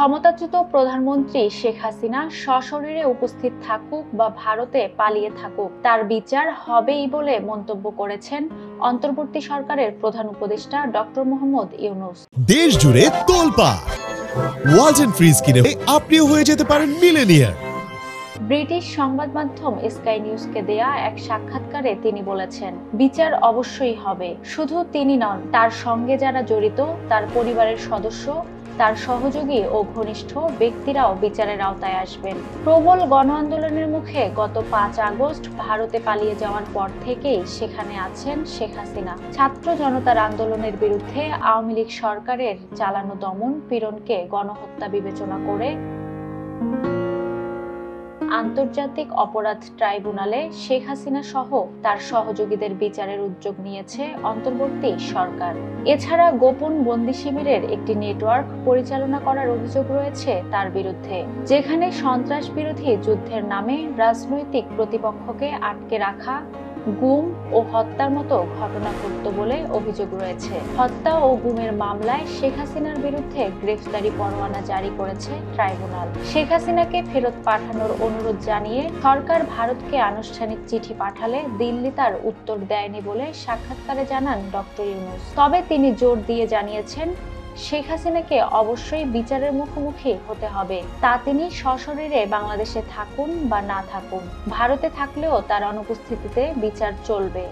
ক্ষমতাচ্যুত প্রধানমন্ত্রী শেখ হাসিনা সশরীরে উপস্থিত থাকুক বা ভারতে পালিয়ে থাকুক, তার বিচার হবেই বলে মন্তব্য করেছেন অন্তর্বর্তী সরকারের প্রধান উপদেষ্টা ডক্টর মোহাম্মদ ইউনূস। দেশ জুড়ে তোলপাড় ওয়ালটন ফ্রিজ কিনে আপনিও হয়ে যেতে পারেন মিলেনিয়ার। ব্রিটিশ সংবাদ মাধ্যম স্কাই নিউজকে দেয়া এক সাক্ষাৎকারে তিনি বলেছেন, বিচার অবশ্যই হবে। শুধু তিনি নন, তার সঙ্গে যারা জড়িত, তার পরিবারের সদস্য, তার সহযোগী ও ঘনিষ্ঠ ব্যক্তিরাও বিচারের আওতায় আসবেন। প্রবল গণ আন্দোলনের মুখে গত 5 আগস্ট ভারতে পালিয়ে যাওয়ার পর থেকেই সেখানে আছেন শেখ হাসিনা। ছাত্র জনতার আন্দোলনের বিরুদ্ধে আওয়ামী লীগ সরকারের চালানো দমন পীড়নকে গণহত্যা বিবেচনা করে আন্তর্জাতিক অপরাধ ট্রাইব্যুনালে শেখ হাসিনা সহ তার সহযোগীদের বিচারের উদ্যোগ নিয়েছে অন্তর্বর্তী সরকার। এছাড়া গোপন বন্দি শিবিরের একটি নেটওয়ার্ক পরিচালনা করার অভিযোগ রয়েছে তার বিরুদ্ধে, যেখানে সন্ত্রাস বিরোধী যুদ্ধের নামে রাজনৈতিক প্রতিপক্ষকে আটকে রাখা, গুম ও হত্যার মতো ঘটনা ঘটত বলে অভিযোগ রয়েছে। হত্যা ও গুমের মামলায় শেখ হাসিনার বিরুদ্ধে গ্রেফতারি পরোয়ানা জারি করেছে ট্রাইব্যুনাল। শেখ হাসিনাকে ফেরত পাঠানোর অনুরোধ জানিয়ে সরকার ভারতকে আনুষ্ঠানিক চিঠি পাঠালে দিল্লি তার উত্তর দেয়নি বলে সাক্ষাৎকারে জানান ডক্টর ইউনূস। তবে তিনি জোর দিয়ে জানিয়েছেন, শেখ হাসিনাকে অবশ্যই বিচারের মুখোমুখি হতে হবে। তা তিনি সশরীরে বাংলাদেশে থাকুন বা না থাকুন, ভারতে থাকলেও তার অনুপস্থিতিতে বিচার চলবে।